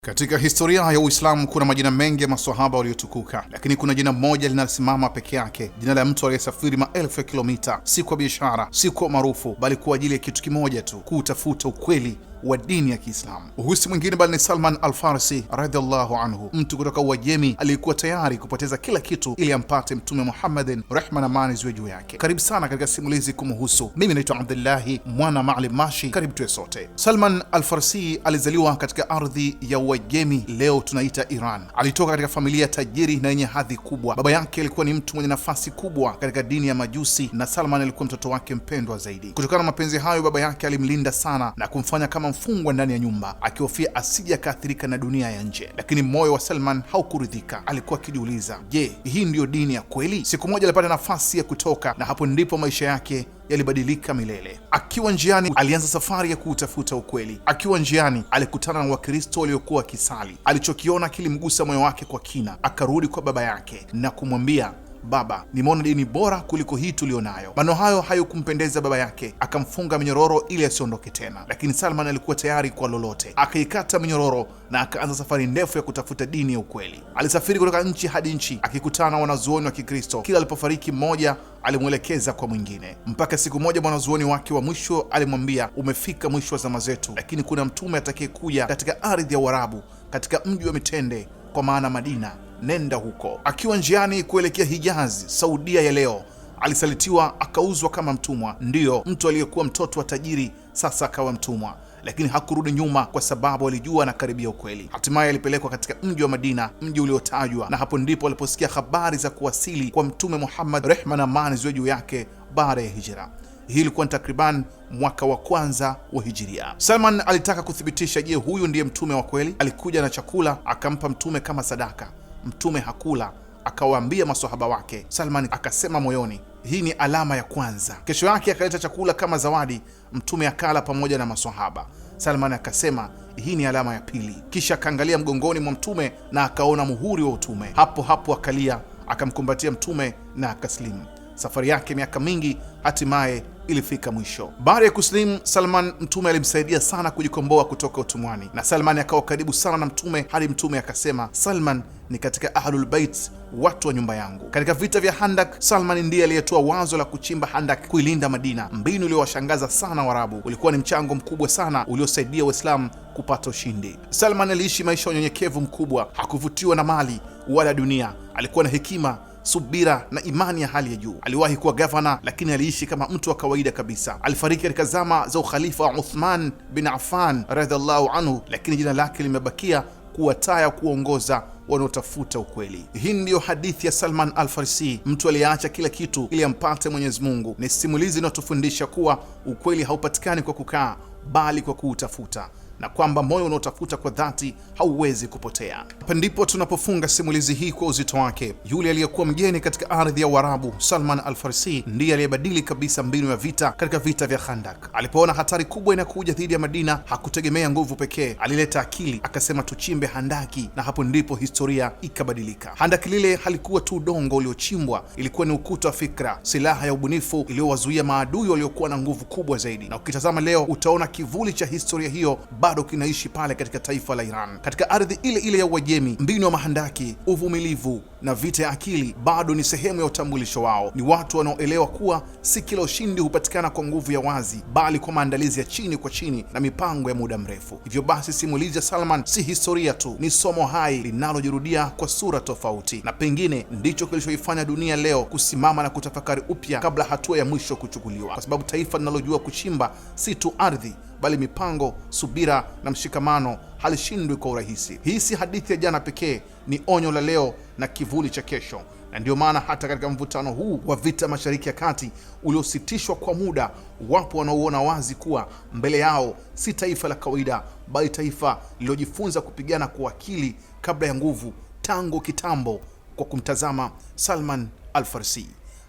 Katika historia ya Uislamu kuna majina mengi ya maswahaba waliotukuka, lakini kuna jina moja linasimama peke yake, jina la mtu aliyesafiri maelfu ya kilomita, si kwa biashara, si kwa maarufu, bali kwa ajili ya kitu kimoja tu, kutafuta ukweli wa dini ya Kiislamu. Huyu si mwingine bali ni Salman al-Farsi radhiallahu anhu, mtu kutoka Uajemi aliyekuwa tayari kupoteza kila kitu ili ampate Mtume Muhammadin, rehma na amani ziwe juu yake. Karibu sana katika simulizi kumhusu. Mimi naitwa Abdullahi mwana Maalim Mashi, karibu tuwe sote. Salman al-Farsi alizaliwa katika ardhi ya Uajemi, leo tunaita Iran. Alitoka katika familia tajiri na yenye hadhi kubwa. Baba yake alikuwa ni mtu mwenye nafasi kubwa katika dini ya Majusi, na Salman alikuwa mtoto wake mpendwa zaidi. Kutokana na mapenzi hayo, baba yake alimlinda sana na kumfanya kama mfungwa ndani ya nyumba, akihofia asije akaathirika na dunia ya nje. Lakini moyo wa Salman haukuridhika. Alikuwa akijiuliza, je, hii ndiyo dini ya kweli? Siku moja alipata nafasi ya kutoka, na hapo ndipo maisha yake yalibadilika milele. Akiwa njiani, alianza safari ya kuutafuta ukweli. Akiwa njiani, alikutana na Wakristo waliokuwa wakisali. Alichokiona kilimgusa moyo wake kwa kina. Akarudi kwa baba yake na kumwambia, baba, nimeona dini bora kuliko hii tulionayo. Maneno hayo hayakumpendeza baba yake, akamfunga minyororo ili asiondoke tena. Lakini Salman alikuwa tayari kwa lolote. Akaikata minyororo na akaanza safari ndefu ya kutafuta dini ya ukweli. Alisafiri kutoka nchi hadi nchi, akikutana na wanazuoni wa Kikristo. Kila alipofariki mmoja, alimwelekeza kwa mwingine, mpaka siku moja mwanazuoni wake wa mwisho alimwambia, umefika mwisho wa zama zetu, lakini kuna mtume atakayekuja katika ardhi ya Uarabu, katika mji wa mitende, kwa maana Madina. Nenda huko. Akiwa njiani kuelekea Hijazi, Saudia ya leo, alisalitiwa, akauzwa kama mtumwa. Ndiyo, mtu aliyekuwa mtoto wa tajiri sasa akawa mtumwa, lakini hakurudi nyuma, kwa sababu alijua anakaribia ukweli. Hatimaye alipelekwa katika mji wa Madina, mji uliotajwa, na hapo ndipo aliposikia habari za kuwasili kwa Mtume Muhammad, rehma na amani ziwe juu yake, baada ya hijra. Hii ilikuwa ni takriban mwaka wa kwanza wa hijiria. Salman alitaka kuthibitisha, je, huyu ndiye mtume wa kweli? Alikuja na chakula akampa mtume kama sadaka. Mtume hakula, akawaambia maswahaba wake. Salman akasema moyoni, hii ni alama ya kwanza. Kesho yake akaleta chakula kama zawadi, mtume akala pamoja na maswahaba. Salman akasema, hii ni alama ya pili. Kisha akaangalia mgongoni mwa mtume na akaona muhuri wa utume. Hapo hapo akalia, akamkumbatia mtume na akaslimu. Safari yake miaka mingi hatimaye ilifika mwisho. Baada ya kuslimu Salman, mtume alimsaidia sana kujikomboa kutoka utumwani, na Salman akawa karibu sana na mtume, hadi mtume akasema, Salman ni katika Ahlul Bait, watu wa nyumba yangu. Katika vita vya Handak, Salman ndiye aliyetoa wazo la kuchimba Handak kuilinda Madina, mbinu iliyowashangaza sana Waarabu. Ulikuwa ni mchango mkubwa sana uliosaidia Waislamu kupata ushindi. Salman aliishi maisha ya unyenyekevu mkubwa, hakuvutiwa na mali wala dunia. Alikuwa na hekima, subira na imani ya hali ya juu. Aliwahi kuwa gavana, lakini aliishi kama mtu wa kawaida kabisa. Alifariki katika zama za ukhalifa wa Uthman bin Affan radhiallahu anhu, lakini jina lake limebakia kuwa taa ya kuongoza wanaotafuta ukweli. Hii ndiyo hadithi ya Salman al-Farsi, mtu aliyeacha kila kitu ili ampate Mwenyezi Mungu. Ni simulizi inayotufundisha kuwa ukweli haupatikani kwa kukaa, bali kwa kuutafuta, na kwamba moyo unaotafuta kwa dhati hauwezi kupotea. Hapa ndipo tunapofunga simulizi hii kwa uzito wake. Yule aliyekuwa mgeni katika ardhi ya Uarabu, Salman al-Farsi, ndiye aliyebadili kabisa mbinu ya vita katika vita vya Khandak. Alipoona hatari kubwa inakuja dhidi ya Madina, hakutegemea nguvu pekee, alileta akili. Akasema, tuchimbe handaki, na hapo ndipo historia ikabadilika. Handaki lile halikuwa tu udongo uliochimbwa, ilikuwa ni ukuta wa fikra, silaha ya ubunifu iliyowazuia maadui waliokuwa na nguvu kubwa zaidi. Na ukitazama leo, utaona kivuli cha historia hiyo bado kinaishi pale katika taifa la Iran, katika ardhi ile ile ya Uajemi. Mbinu ya mahandaki, uvumilivu na vita ya akili bado ni sehemu ya utambulisho wao. Ni watu wanaoelewa kuwa si kila ushindi hupatikana kwa nguvu ya wazi, bali kwa maandalizi ya chini kwa chini na mipango ya muda mrefu. Hivyo basi, simulizi ya Salman si historia tu, ni somo hai linalojirudia kwa sura tofauti, na pengine ndicho kilichoifanya dunia leo kusimama na kutafakari upya kabla hatua ya mwisho kuchukuliwa, kwa sababu taifa linalojua kuchimba si tu ardhi, bali mipango, subira na mshikamano halishindwi kwa urahisi. Hii si hadithi ya jana pekee, ni onyo la leo na kivuli cha kesho. Na ndio maana hata katika mvutano huu wa vita Mashariki ya Kati uliositishwa kwa muda, wapo wanaoona wazi kuwa mbele yao si taifa la kawaida, bali taifa lililojifunza kupigana kwa akili kabla ya nguvu tangu kitambo. Kwa kumtazama Salman al-Farsi,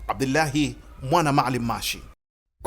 Abdullahi mwana Maalim Mashi.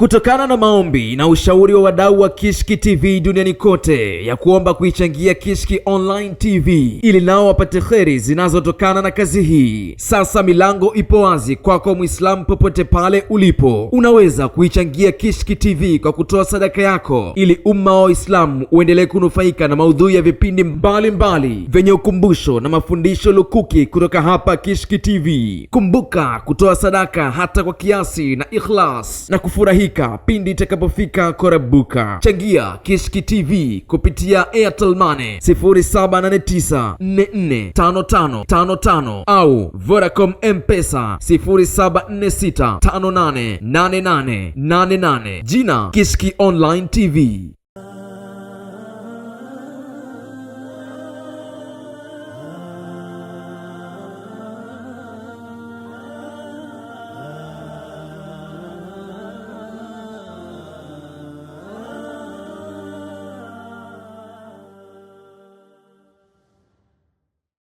Kutokana na maombi na ushauri wa wadau wa Kishki TV duniani kote ya kuomba kuichangia Kishki Online TV ili nao wapate kheri zinazotokana na kazi hii, sasa milango ipo wazi kwako Muislamu popote pale ulipo. Unaweza kuichangia Kishki TV kwa kutoa sadaka yako ili umma wa Uislamu uendelee kunufaika na maudhui ya vipindi mbalimbali vyenye ukumbusho na mafundisho lukuki kutoka hapa Kishki TV. Kumbuka kutoa sadaka hata kwa kiasi na ikhlas na kufurahi pindi itakapofika korabuka. Changia Kishki TV kupitia Airtel Money 0789445555 au Vodacom M-Pesa 0746588888. Jina Kishki Online TV.